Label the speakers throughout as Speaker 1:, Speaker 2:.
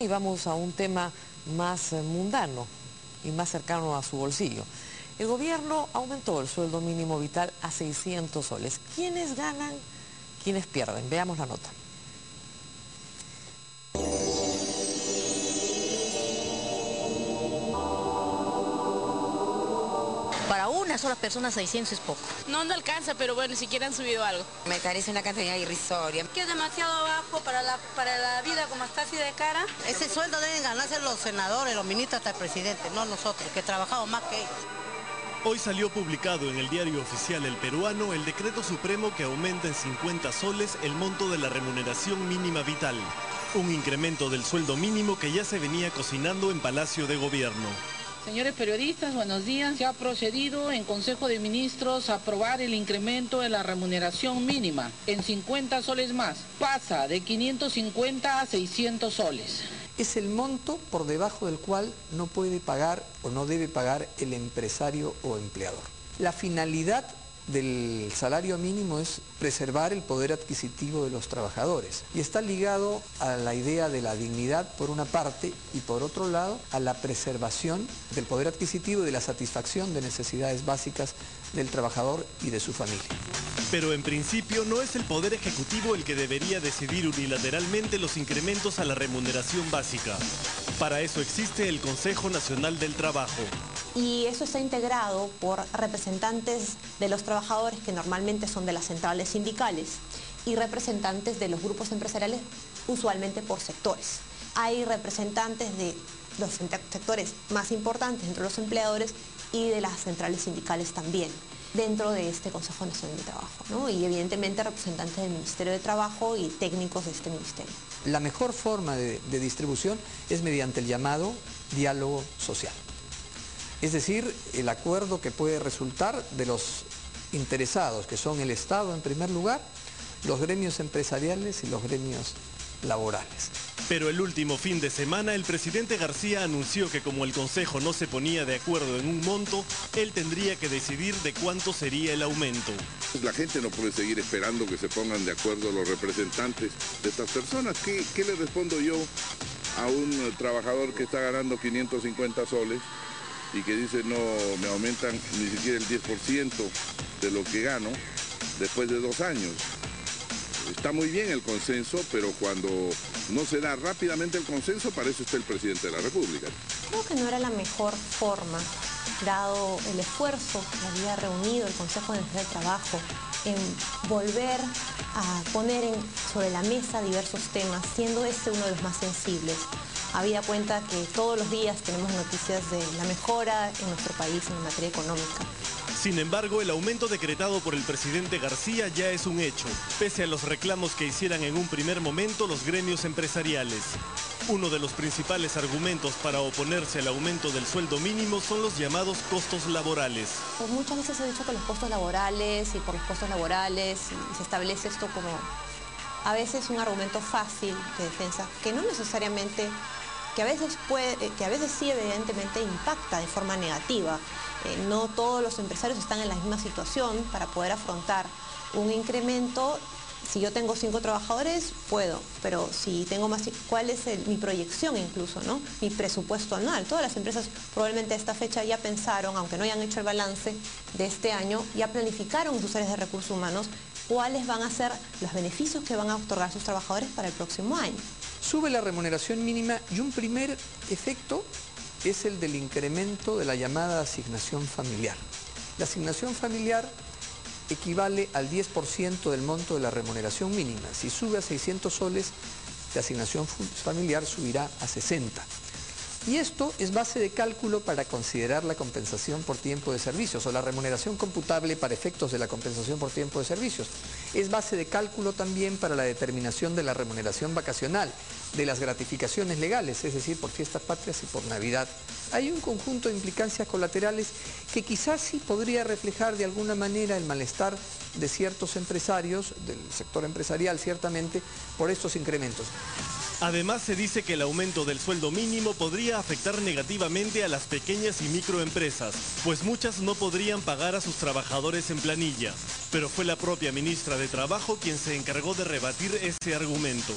Speaker 1: Y vamos a un tema más mundano y más cercano a su bolsillo. El gobierno aumentó el sueldo mínimo vital a 600 soles. ¿Quiénes ganan? ¿Quiénes pierden? Veamos la nota.
Speaker 2: Para una sola persona 600 es poco.
Speaker 3: No alcanza, pero bueno, ni siquiera han subido algo.
Speaker 4: Me parece una cantidad irrisoria.
Speaker 5: Que es demasiado bajo para la vida como está así de cara.
Speaker 6: Ese sueldo deben ganarse los senadores, los ministros, hasta el presidente, no nosotros, que trabajamos más que ellos.
Speaker 7: Hoy salió publicado en el diario oficial El Peruano el decreto supremo que aumenta en 50 soles el monto de la remuneración mínima vital. Un incremento del sueldo mínimo que ya se venía cocinando en Palacio de Gobierno.
Speaker 8: Señores periodistas, buenos días. Se ha procedido en Consejo de Ministros a aprobar el incremento de la remuneración mínima en 50 soles más. Pasa de 550 a 600 soles.
Speaker 9: Es el monto por debajo del cual no puede pagar o no debe pagar el empresario o empleador. La finalidad del salario mínimo es preservar el poder adquisitivo de los trabajadores y está ligado a la idea de la dignidad por una parte y por otro lado a la preservación del poder adquisitivo y de la satisfacción de necesidades básicas del trabajador y de su familia.
Speaker 7: Pero en principio no es el Poder Ejecutivo el que debería decidir unilateralmente los incrementos a la remuneración básica. Para eso existe el Consejo Nacional del Trabajo.
Speaker 10: Y eso está integrado por representantes de los trabajadores que normalmente son de las centrales sindicales y representantes de los grupos empresariales, usualmente por sectores. Hay representantes de los sectores más importantes entre los empleadores y de las centrales sindicales también, dentro de este Consejo Nacional de Trabajo, ¿no? Y evidentemente representantes del Ministerio de Trabajo y técnicos de este ministerio.
Speaker 9: La mejor forma de distribución es mediante el llamado diálogo social. Es decir, el acuerdo que puede resultar de los interesados, que son el Estado en primer lugar, los gremios empresariales y los gremios laborales.
Speaker 7: Pero el último fin de semana el presidente García anunció que como el Consejo no se ponía de acuerdo en un monto, él tendría que decidir de cuánto sería el aumento.
Speaker 11: La gente no puede seguir esperando que se pongan de acuerdo los representantes de estas personas. ¿Qué le respondo yo a un trabajador que está ganando 550 soles y que dice no me aumentan ni siquiera el 10% de lo que gano después de 2 años? Está muy bien el consenso, pero cuando no se da rápidamente el consenso, para eso está el presidente de la República.
Speaker 10: Creo que no era la mejor forma, dado el esfuerzo que había reunido el Consejo Nacional de Trabajo en volver a poner sobre la mesa diversos temas, siendo este uno de los más sensibles. Habida cuenta que todos los días tenemos noticias de la mejora en nuestro país en materia económica.
Speaker 7: Sin embargo, el aumento decretado por el presidente García ya es un hecho, pese a los reclamos que hicieran en un primer momento los gremios empresariales. Uno de los principales argumentos para oponerse al aumento del sueldo mínimo son los llamados costos laborales.
Speaker 10: Pues muchas veces se ha dicho que los costos laborales y por los costos laborales y se establece esto como a veces un argumento fácil de defensa, que no necesariamente, que a veces sí evidentemente impacta de forma negativa. No todos los empresarios están en la misma situación para poder afrontar un incremento. Si yo tengo 5 trabajadores, puedo, pero si tengo más, ¿cuál es mi proyección incluso, ¿no? Mi presupuesto anual? Todas las empresas probablemente a esta fecha ya pensaron, aunque no hayan hecho el balance de este año, ya planificaron sus áreas de recursos humanos, cuáles van a ser los beneficios que van a otorgar sus trabajadores para el próximo año.
Speaker 9: Sube la remuneración mínima y un primer efecto es el del incremento de la llamada asignación familiar. La asignación familiar equivale al 10% del monto de la remuneración mínima. Si sube a 600 soles, la asignación familiar subirá a 60. Y esto es base de cálculo para considerar la compensación por tiempo de servicios o la remuneración computable para efectos de la compensación por tiempo de servicios. Es base de cálculo también para la determinación de la remuneración vacacional, de las gratificaciones legales, es decir, por fiestas patrias y por Navidad. Hay un conjunto de implicancias colaterales que quizás sí podría reflejar de alguna manera el malestar de ciertos empresarios, del sector empresarial ciertamente, por estos incrementos.
Speaker 7: Además, se dice que el aumento del sueldo mínimo podría afectar negativamente a las pequeñas y microempresas, pues muchas no podrían pagar a sus trabajadores en planilla. Pero fue la propia ministra de Trabajo quien se encargó de rebatir ese argumento.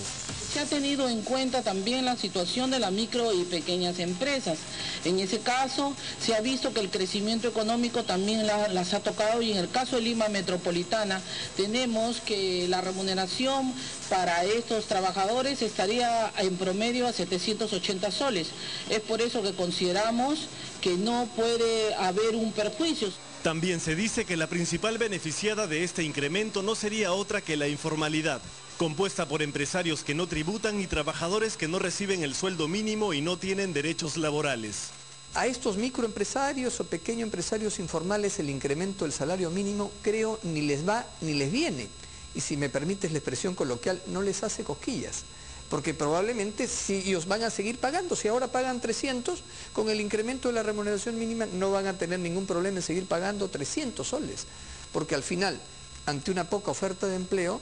Speaker 8: Se ha tenido en cuenta también la situación de las micro y pequeñas empresas. En ese caso, se ha visto que el crecimiento económico también las ha tocado, y en el caso de Lima Metropolitana tenemos que la remuneración para estos trabajadores estaría en promedio a 780 soles. Es por eso que consideramos que no puede haber un perjuicio.
Speaker 7: También se dice que la principal beneficiada de este incremento no sería otra que la informalidad, compuesta por empresarios que no tributan y trabajadores que no reciben el sueldo mínimo y no tienen derechos laborales.
Speaker 9: A estos microempresarios o pequeños empresarios informales el incremento del salario mínimo, creo, ni les va ni les viene. Y si me permites la expresión coloquial, no les hace cosquillas. Porque probablemente si ellos van a seguir pagando, si ahora pagan 300, con el incremento de la remuneración mínima no van a tener ningún problema en seguir pagando 300 soles. Porque al final, ante una poca oferta de empleo,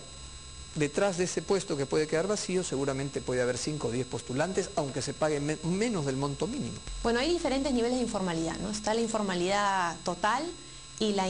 Speaker 9: detrás de ese puesto que puede quedar vacío, seguramente puede haber 5 o 10 postulantes, aunque se pague menos del monto mínimo.
Speaker 10: Bueno, hay diferentes niveles de informalidad, ¿no? Está la informalidad total y la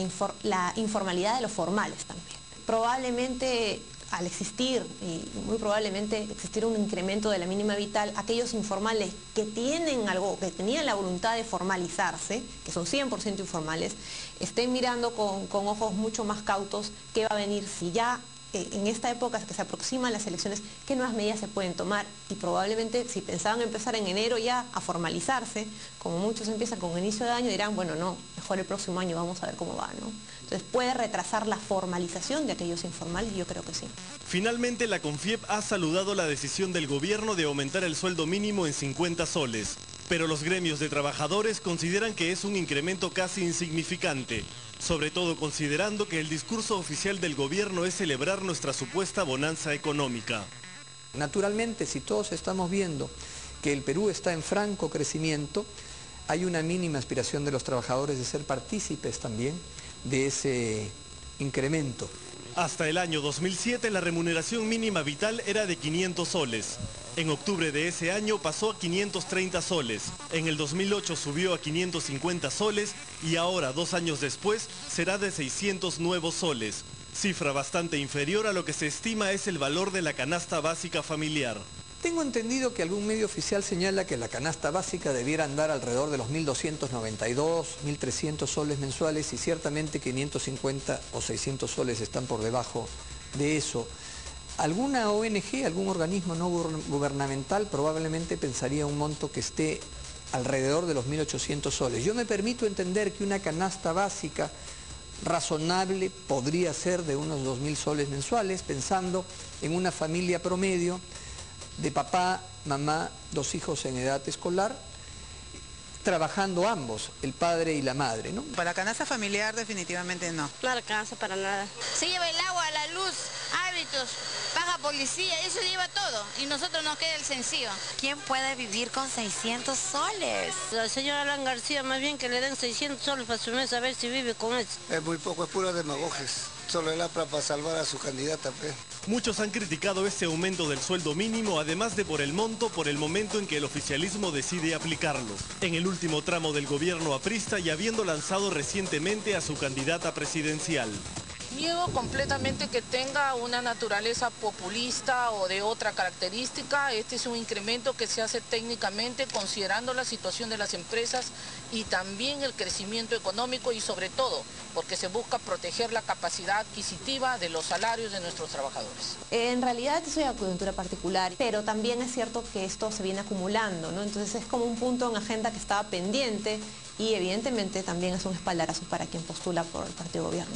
Speaker 10: informalidad de los formales también. Probablemente al existir, y muy probablemente existir un incremento de la mínima vital, aquellos informales que tienen algo, que tenían la voluntad de formalizarse, que son 100% informales, estén mirando con ojos mucho más cautos qué va a venir si ya en esta época que se aproximan las elecciones, qué nuevas medidas se pueden tomar, y probablemente si pensaban empezar en enero ya a formalizarse, como muchos empiezan con inicio de año, dirán, bueno, no, mejor el próximo año vamos a ver cómo va, ¿no? Entonces, ¿puede retrasar la formalización de aquellos informales? Yo creo que sí.
Speaker 7: Finalmente, la CONFIEP ha saludado la decisión del gobierno de aumentar el sueldo mínimo en 50 soles. Pero los gremios de trabajadores consideran que es un incremento casi insignificante, sobre todo considerando que el discurso oficial del gobierno es celebrar nuestra supuesta bonanza económica.
Speaker 9: Naturalmente, si todos estamos viendo que el Perú está en franco crecimiento, hay una mínima aspiración de los trabajadores de ser partícipes también de ese incremento.
Speaker 7: Hasta el año 2007 la remuneración mínima vital era de 500 soles. En octubre de ese año pasó a 530 soles. En el 2008 subió a 550 soles y ahora, 2 años después, será de 600 nuevos soles. Cifra bastante inferior a lo que se estima es el valor de la canasta básica familiar.
Speaker 9: Tengo entendido que algún medio oficial señala que la canasta básica debiera andar alrededor de los 1.292, 1.300 soles mensuales, y ciertamente 550 o 600 soles están por debajo de eso. Alguna ONG, algún organismo no gubernamental probablemente pensaría un monto que esté alrededor de los 1.800 soles. Yo me permito entender que una canasta básica razonable podría ser de unos 2.000 soles mensuales, pensando en una familia promedio de papá, mamá, 2 hijos en edad escolar, trabajando ambos, el padre y la madre, ¿no?
Speaker 12: Para la canasta familiar definitivamente no.
Speaker 5: No alcanza para nada.
Speaker 2: Se lleva el agua, la luz, hábitos, paga policía, eso lleva todo. Y nosotros nos queda el sencillo.
Speaker 4: ¿Quién puede vivir con 600 soles?
Speaker 5: La señora Alan García, más bien que le den 600 soles para su mes, a ver si vive con eso.
Speaker 13: Es muy poco, es pura demagogias. Solo es para salvar a su candidata, pues.
Speaker 7: Muchos han criticado este aumento del sueldo mínimo, además de por el monto, por el momento en que el oficialismo decide aplicarlo. En el último tramo del gobierno aprista y habiendo lanzado recientemente a su candidata presidencial.
Speaker 8: Niego completamente que tenga una naturaleza populista o de otra característica. Este es un incremento que se hace técnicamente considerando la situación de las empresas y también el crecimiento económico, y sobre todo porque se busca proteger la capacidad adquisitiva de los salarios de nuestros trabajadores.
Speaker 10: En realidad eso es una coyuntura particular, pero también es cierto que esto se viene acumulando, ¿no? Entonces es como un punto en agenda que estaba pendiente, y evidentemente también es un espaldarazo para quien postula por el partido gobierno.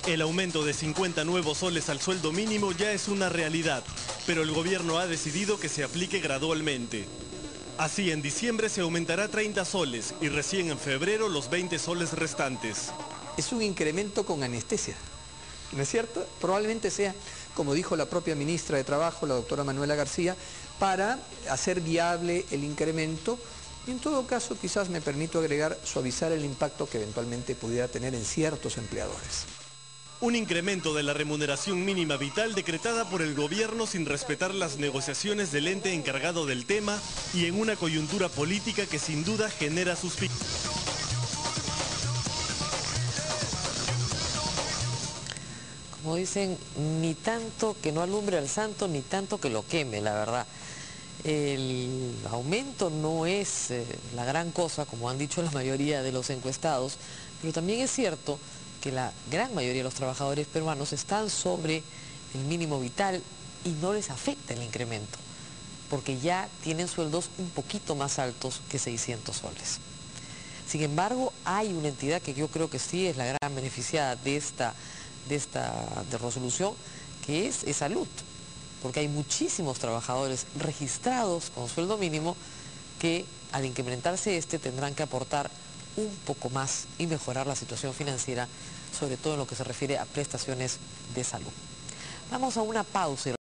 Speaker 7: El aumento de 50 nuevos soles al sueldo mínimo ya es una realidad, pero el gobierno ha decidido que se aplique gradualmente. Así, en diciembre se aumentará 30 soles y recién en febrero los 20 soles restantes.
Speaker 9: Es un incremento con anestesia, ¿no es cierto? Probablemente sea, como dijo la propia ministra de Trabajo, la doctora Manuela García, para hacer viable el incremento. Y en todo caso, quizás me permito agregar, suavizar el impacto que eventualmente pudiera tener en ciertos empleadores.
Speaker 7: Un incremento de la remuneración mínima vital decretada por el gobierno sin respetar las negociaciones del ente encargado del tema y en una coyuntura política que sin duda genera suspicacia.
Speaker 1: Como dicen, ni tanto que no alumbre al santo, ni tanto que lo queme, la verdad. El aumento no es la gran cosa, como han dicho la mayoría de los encuestados, pero también es cierto que la gran mayoría de los trabajadores peruanos están sobre el mínimo vital y no les afecta el incremento, porque ya tienen sueldos un poquito más altos que 600 soles. Sin embargo, hay una entidad que yo creo que sí es la gran beneficiada de esta resolución, que es Salud, porque hay muchísimos trabajadores registrados con sueldo mínimo que al incrementarse tendrán que aportar un poco más y mejorar la situación financiera, sobre todo en lo que se refiere a prestaciones de salud. Vamos a una pausa.